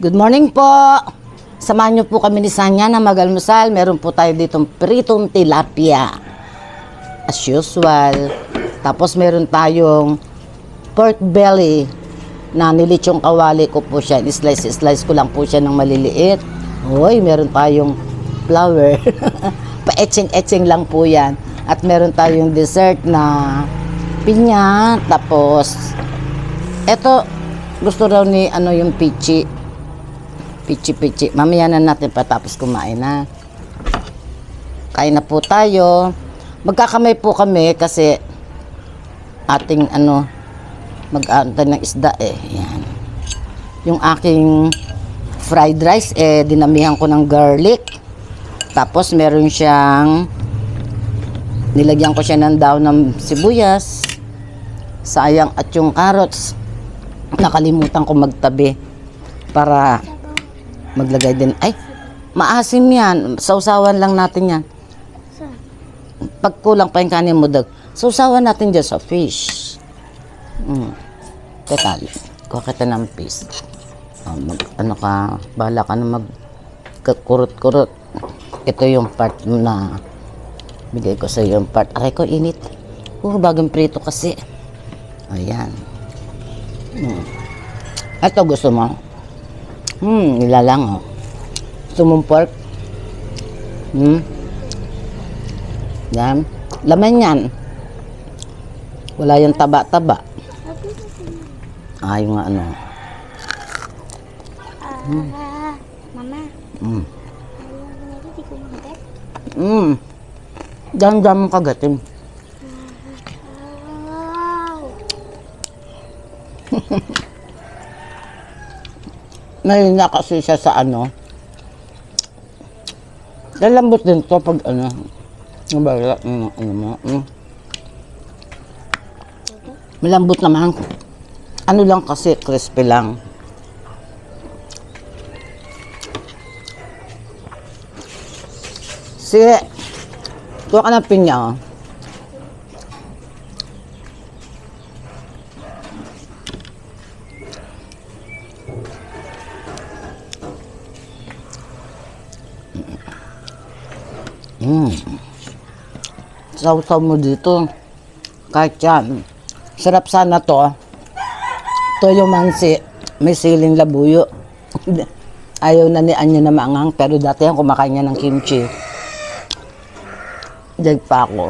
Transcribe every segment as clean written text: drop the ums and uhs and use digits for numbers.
Good morning po! Samahan niyo po kami ni Sanya na mag-almusal. Meron po tayo ditong pritong tilapia. As usual. Tapos meron tayong pork belly na nilitsong kawali ko po siya. Slice ko lang po siya ng maliliit. Hoy, meron tayong flour. Pa-etching-etching lang po yan. At meron tayong dessert na pinya. Tapos, eto, gusto raw ni yung pichi. Pichi. Mamaya na natin patapos kumain na. Kain na po tayo. Magkakamay po kami kasi ating mag-aantay ng isda Yan. Yung aking fried rice dinamihan ko ng garlic. Tapos meron siyang nilagyan ko siya ng daon ng sibuyas, sayang at yung carrots. Nakalimutan ko magtabi para maglagay din. Ay, maasim yan. Sausawan lang natin yan. Pag kulang pa yung kanin mo, sausawan natin dyan sa fish. Teka, kuha kita ng fish. Bahala ka na magkakurot-kurot. Ito yung part na bigay ko sa yung part. Aray ko, init. Bagong prito kasi. Ayan. Ito gusto mo? Nilalang Gusto mong pork? Yan. Laman yan. Wala yung taba-taba. Yung Mama. Hindi ko magat. Dami mong kagatin. Wow. Nahina kasi siya sa lalambot din to pag malambot naman. Lang kasi, crispy lang. Sige, kuha ka ng pinya. Sausaw mo dito. Kahit yan. Sarap sana to. Toyo mansi. May siling labuyo. Ayaw na ni Anya na maanghang. Pero dati yan kumakain niya ng kimchi. Diyan pa ako.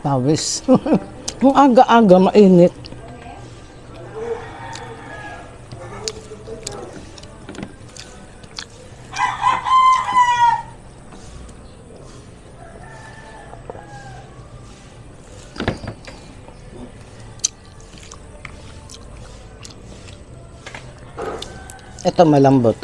Pawis. Ang aga-aga, mainit. Ito malambot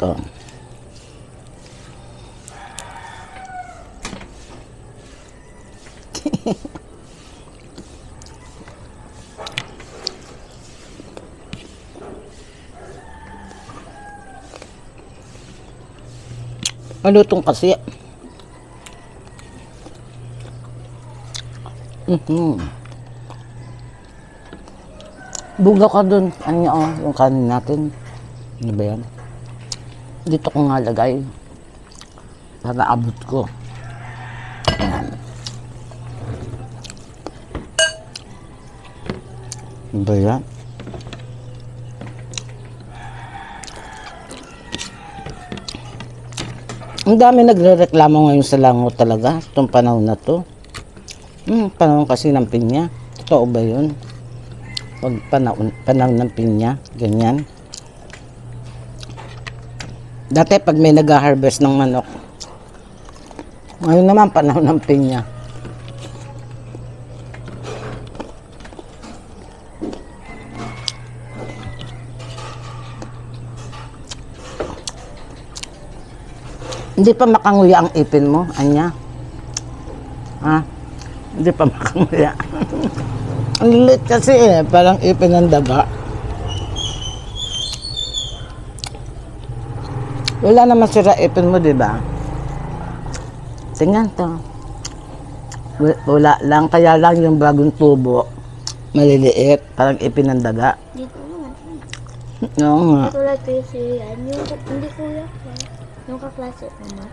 Malutong kasi. Buga ka dun. Yung kanin natin. Ano ba yan? Dito ko nga lagay. Para abot ko. Ayan. Ano ba yan? Ang dami nagrereklamo ngayon sa lango talaga, itong panahon na to. Panahon kasi ng pinya. Totoo ba yun? Pag panahon ng pinya, ganyan. Dati pag may nag-harvest ng manok, ngayon naman panahon ng pinya. Hindi pa makanguya ang ipin mo, Anya? Ha? Hindi pa makanguya. Ang lilit kasi parang ipin ng daga. Wala naman sira ipin mo, di ba? Tingnan to. Wala lang, kaya lang yung bagong tubo. Maliliit, parang ipin ng daga. Dito naman. Oo nga. Katulad kayo si Yan. Yung, hindi kuya ko. Yung kaklase ko na.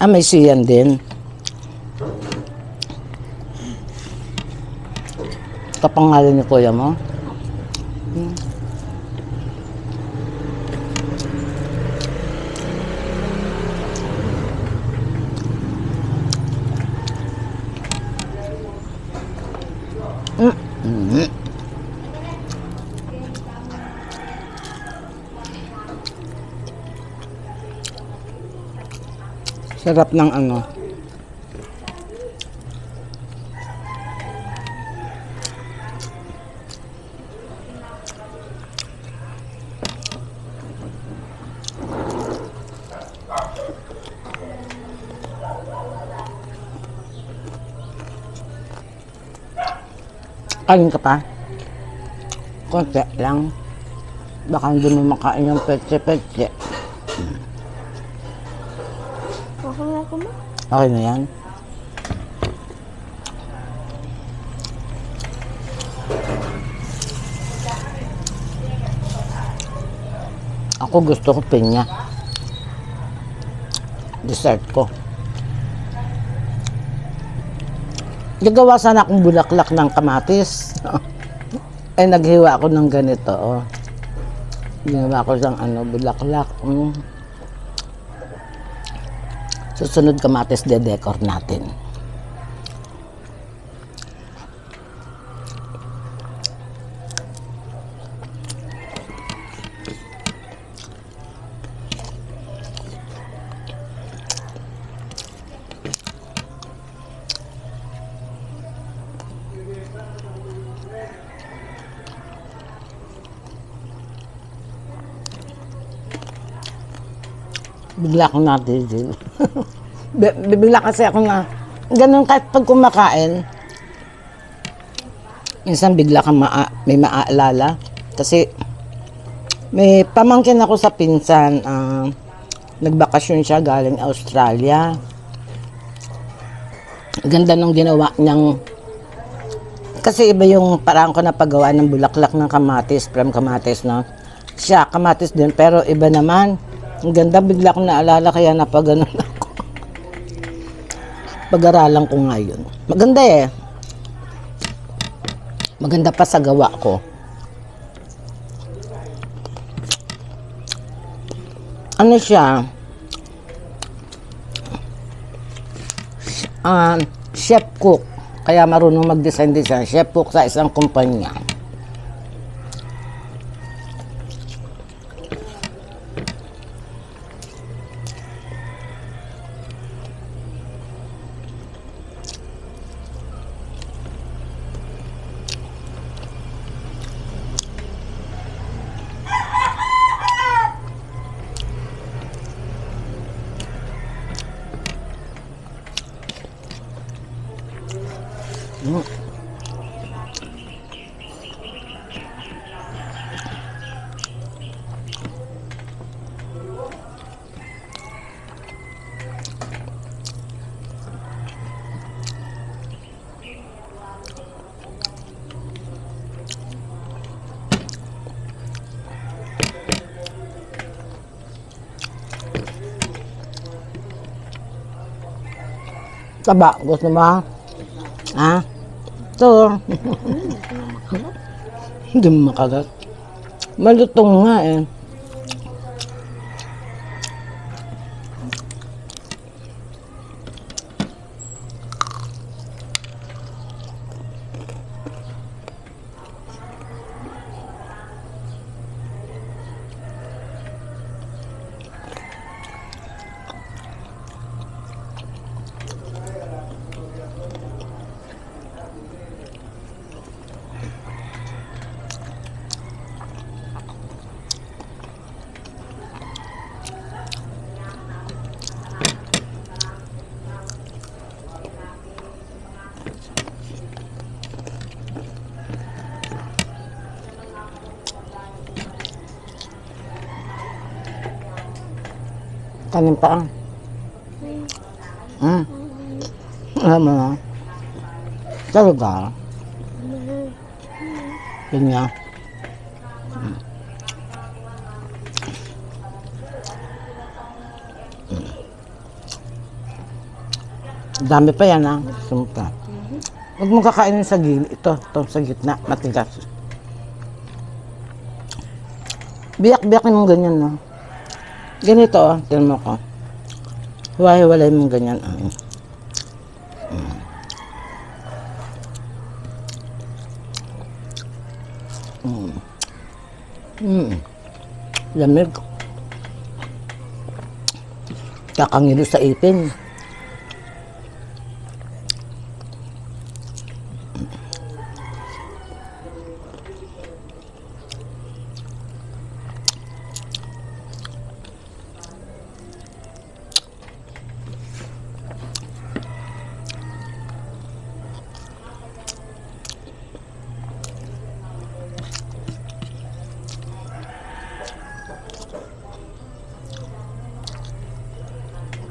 May siyan din. Kapangalan ni kuya mo? Sarap ng ano. Kain ka pa? Konti lang. Baka hindi mo makain yung petse-petse. Okay na ako mo? Okay na yan. Ako gusto ko pinya. Dessert ko. Gagawa sana akong bulaklak ng kamatis. Ay, naghiwa ako ng ganito. Oh. Ginawa ko siyang bulaklak. Susunod kamatis de-decor natin. Bigla akong natigil. Bigla kasi ako na, ganun kahit pag kumakain, minsan bigla kang may maaalala. Kasi, may pamangkin ako sa pinsan, nagbakasyon siya galing Australia. Ganda nung ginawa niyang, kasi iba yung parang ko na paggawa ng bulaklak ng kamatis, from kamatis, no? Siya, kamatis din, pero iba naman. Ang ganda, bigla akong naalala, kaya napaganon ako. Pag-aralan ko ngayon. Maganda Maganda pa sa gawa ko. Ano siya? Chef cook. Kaya marunong mag-design din siya. Chef cook sa isang kumpanya. Taba, gusto mo? Ha? Ito. Hindi mo makagat. Malutong nga eh. Kanin pa ang. Alam mo na. Talaga. Yun nga. Dami pa yan ha. Sumpa. Huwag mong kakainin sa gilid. Ito sa gitna. Matigas. Biyak-biyakin mong ganyan no. Ganito oh. Tignan mo ko. Hiwa-hiwalay mong ganyan. Lamig. Kakangilo sa ipin.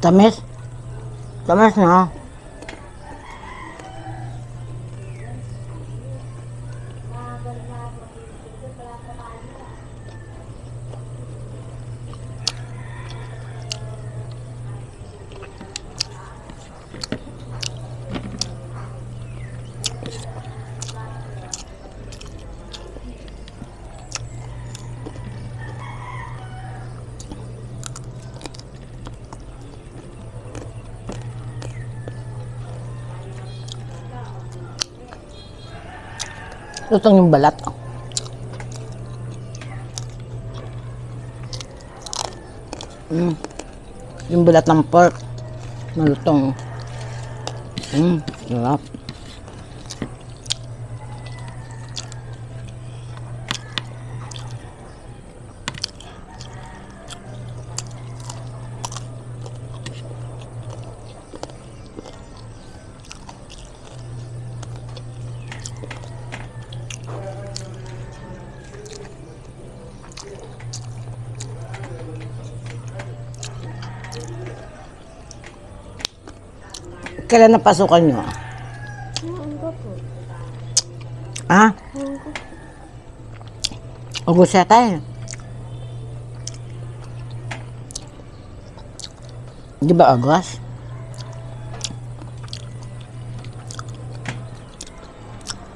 Tamis. Tamis na. Lutong yung balat. Yung balat ng pork. Malutong. Sarap. Kailan napasukan nyo? Ano ba po? Ha? August yata eh. Di ba August?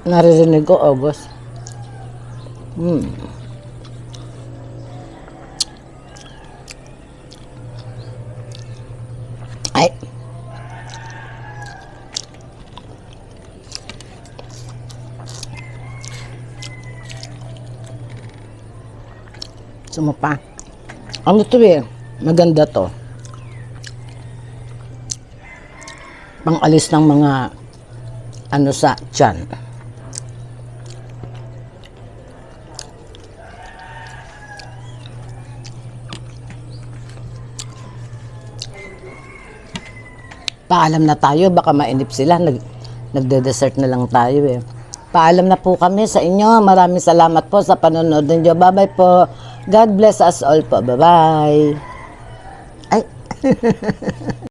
Naririnig ko August. Ay. Sumapa. Ano to eh? Maganda to. Pang-alis ng mga ano sa tiyan. Paalam na tayo, baka mainip sila. Nagde-dessert na lang tayo eh. Paalam na po kami sa inyo. Maraming salamat po sa panonood ninyo. Bye-bye po. God bless us all po. Bye-bye. Ay.